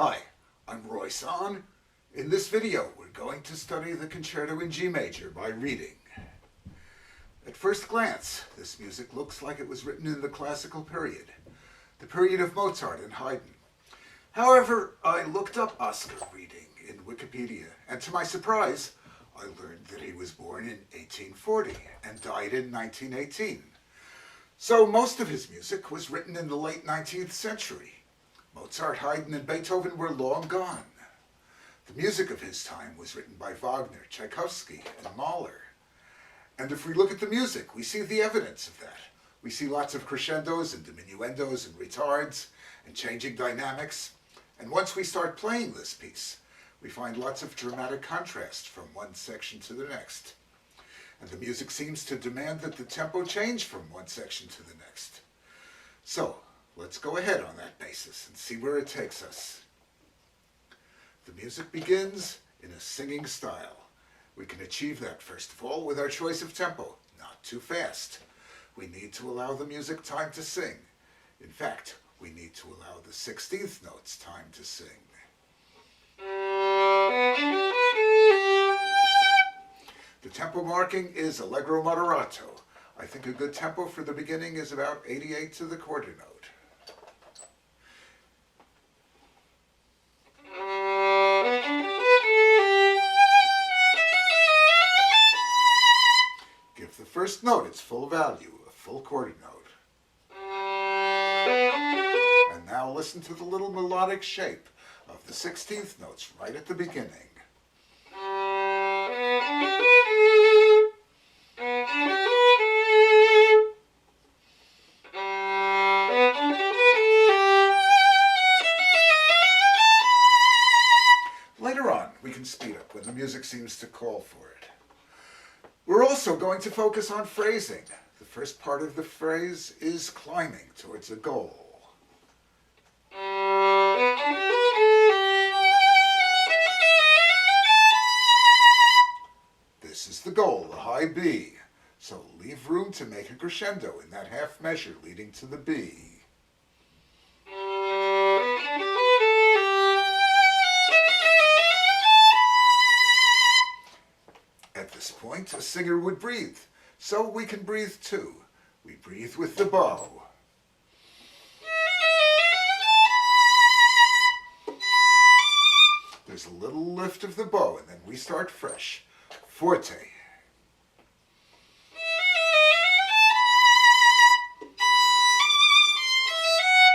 Hi, I'm Roy Sonne. In this video, we're going to study the Concerto in G major by Rieding. At first glance, this music looks like it was written in the classical period, the period of Mozart and Haydn. However, I looked up Oskar Riediing in Wikipedia, and to my surprise, I learned that he was born in 1840 and died in 1918. So most of his music was written in the late 19th century. Mozart, Haydn, and Beethoven were long gone. The music of his time was written by Wagner, Tchaikovsky, and Mahler. And if we look at the music, we see the evidence of that. We see lots of crescendos and diminuendos and retards and changing dynamics. And once we start playing this piece, we find lots of dramatic contrast from one section to the next. And the music seems to demand that the tempo change from one section to the next. So, let's go ahead on that basis and see where it takes us. The music begins in a singing style. We can achieve that, first of all, with our choice of tempo, not too fast. We need to allow the music time to sing. In fact, we need to allow the 16th notes time to sing. The tempo marking is allegro moderato. I think a good tempo for the beginning is about 88 to the quarter note. Give the first note its full value, a full quarter note. And now listen to the little melodic shape of the 16th notes right at the beginning. Later on, we can speed up when the music seems to call for it. We're also going to focus on phrasing. The first part of the phrase is climbing towards a goal. This is the goal, the high B. So leave room to make a crescendo in that half measure leading to the B. At this point, a singer would breathe. So we can breathe too. We breathe with the bow. There's a little lift of the bow, and then we start fresh. Forte.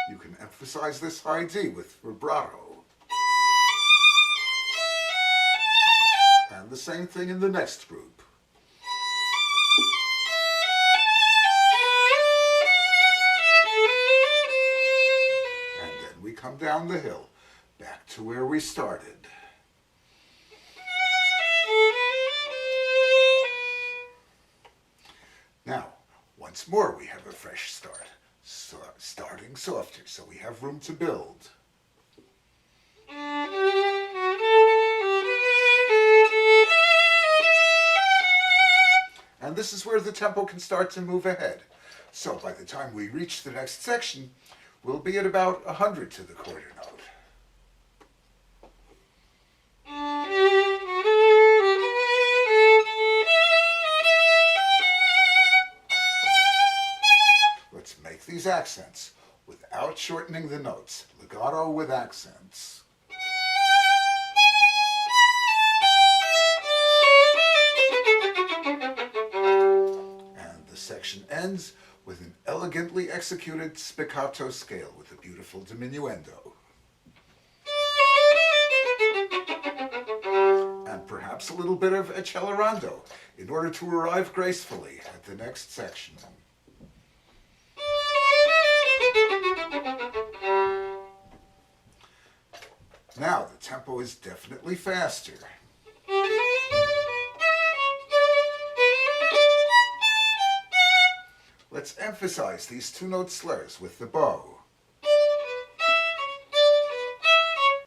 You can emphasize this high D with vibrato. And the same thing in the next group. And then we come down the hill, back to where we started. Now, once more we have a fresh start, starting softer, so we have room to build. And this is where the tempo can start to move ahead. So by the time we reach the next section, we'll be at about 100 to the quarter note. Let's make these accents without shortening the notes. Legato with accents. Section ends with an elegantly executed spiccato scale with a beautiful diminuendo. And perhaps a little bit of accelerando in order to arrive gracefully at the next section. Now the tempo is definitely faster. Let's emphasize these two-note slurs with the bow.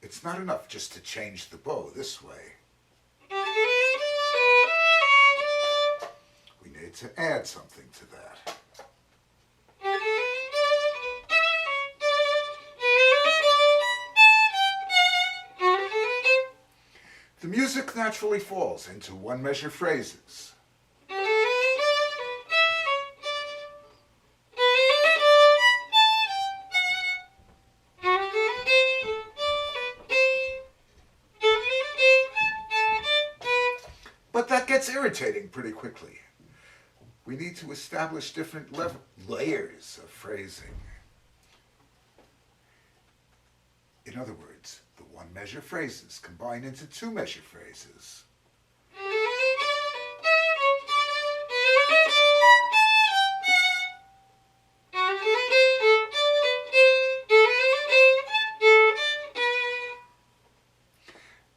It's not enough just to change the bow this way. We need to add something to that. The music naturally falls into one-measure phrases. But that gets irritating pretty quickly. We need to establish different layers of phrasing. In other words, the one-measure phrases combine into two-measure phrases.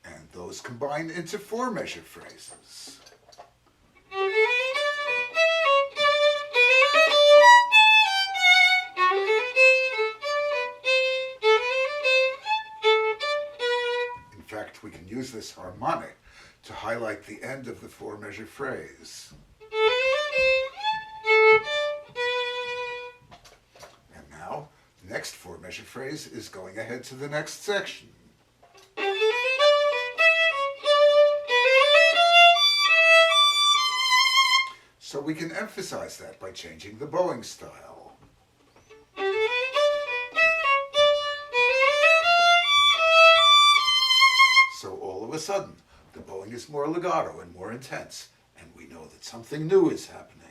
And those combine into four-measure phrases. In fact, we can use this harmonic to highlight the end of the four-measure phrase. And now, the next four-measure phrase is going ahead to the next section. So we can emphasize that by changing the bowing style. So all of a sudden, the bowing is more legato and more intense, and we know that something new is happening.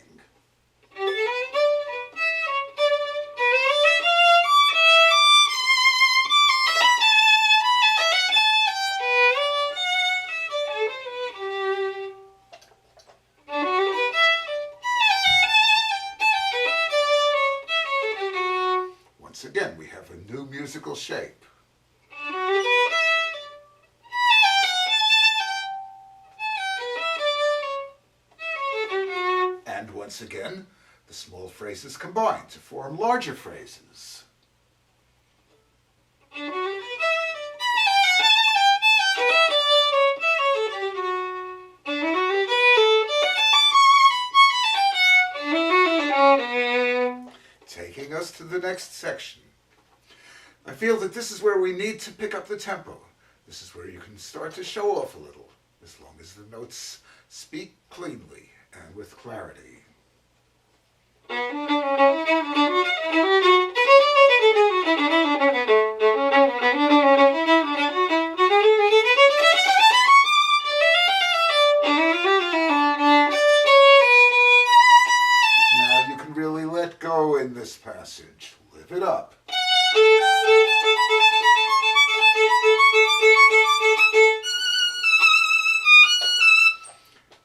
Once again, we have a new musical shape. And once again, the small phrases combine to form larger phrases. Taking us to the next section. I feel that this is where we need to pick up the tempo. This is where you can start to show off a little, as long as the notes speak cleanly and with clarity. Now you can really let go in this passage. Live it up.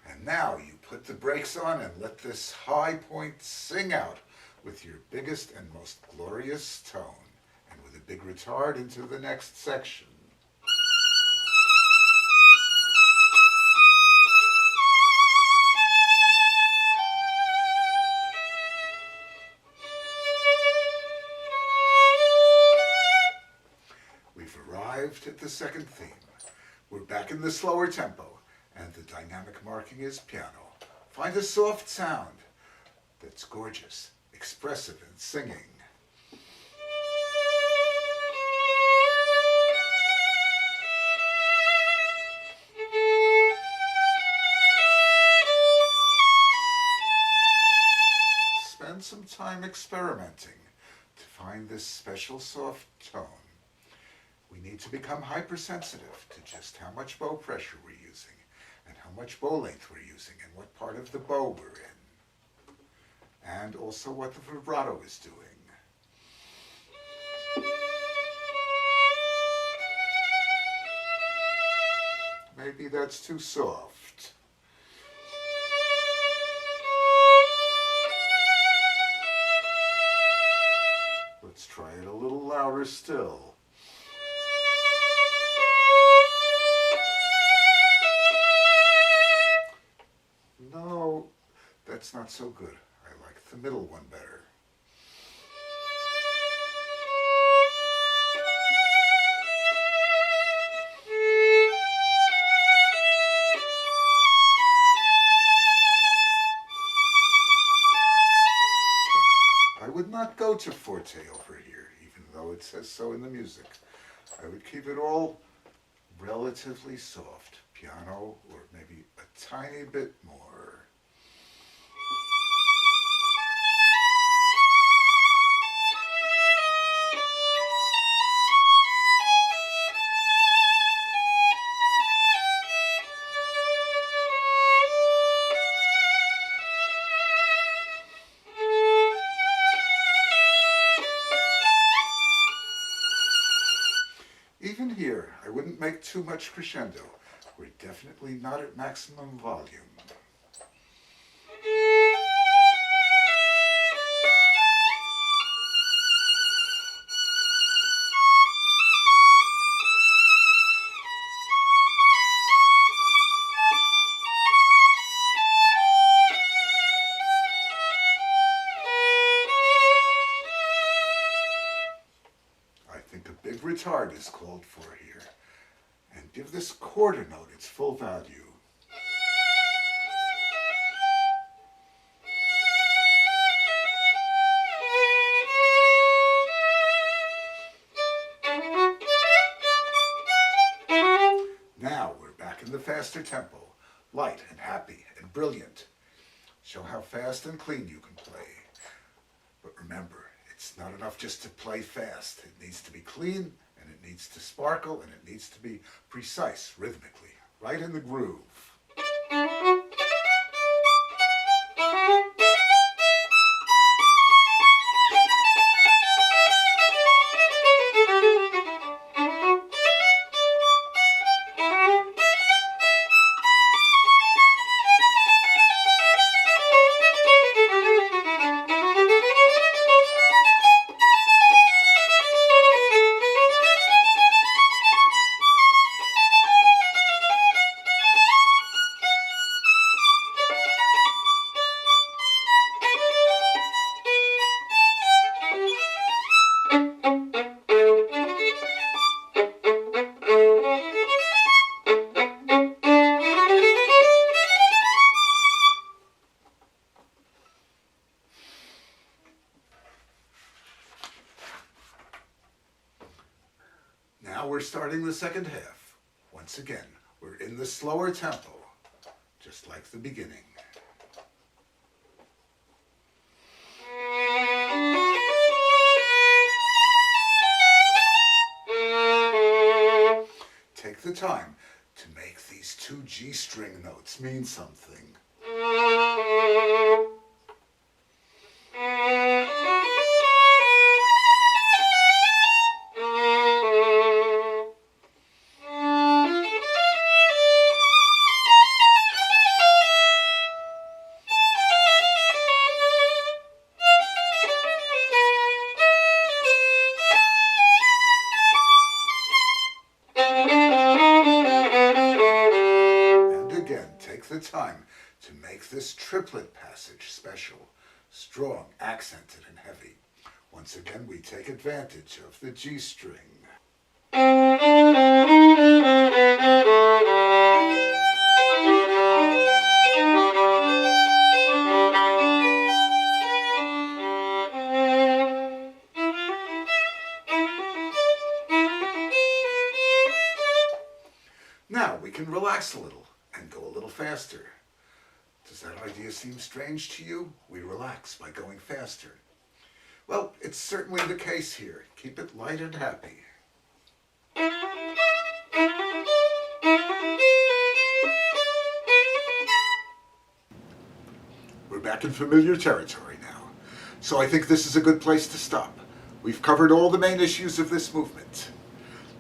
And now you put the brakes on and let this high point sing out with your biggest and most glorious tone, and with a big retard into the next section. We've arrived at the second theme. We're back in the slower tempo, and the dynamic marking is piano. Find a soft sound that's gorgeous, expressive in singing. Spend some time experimenting to find this special soft tone. We need to become hypersensitive to just how much bow pressure we're using, and how much bow length we're using, and what part of the bow we're in, and also what the vibrato is doing. Maybe that's too soft. Let's try it a little louder still. No, that's not so good. I like the middle one better. I would not go to forte over here, even though it says so in the music. I would keep it all relatively soft. piano, or maybe a tiny bit more. Even here, I wouldn't make too much crescendo. We're definitely not at maximum volume. I think a big retard is called for here. And give this quarter note its full value. Now we're back in the faster tempo, light and happy and brilliant. Show how fast and clean you can play. But remember, it's not enough just to play fast. It needs to be clean, and it needs to sparkle, and it needs to be precise rhythmically, right in the groove. Now we're starting the second half. Once again, we're in the slower tempo, just like the beginning. Take the time to make these two G string notes mean something. Take the time to make this triplet passage special, strong, accented, and heavy. Once again, we take advantage of the G string. Now we can relax a little and go a little faster. Does that idea seem strange to you? We relax by going faster. Well, it's certainly the case here. Keep it light and happy. We're back in familiar territory now, so I think this is a good place to stop. We've covered all the main issues of this movement.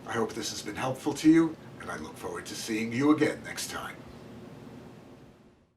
I hope this has been helpful to you, and I look forward to seeing you again next time.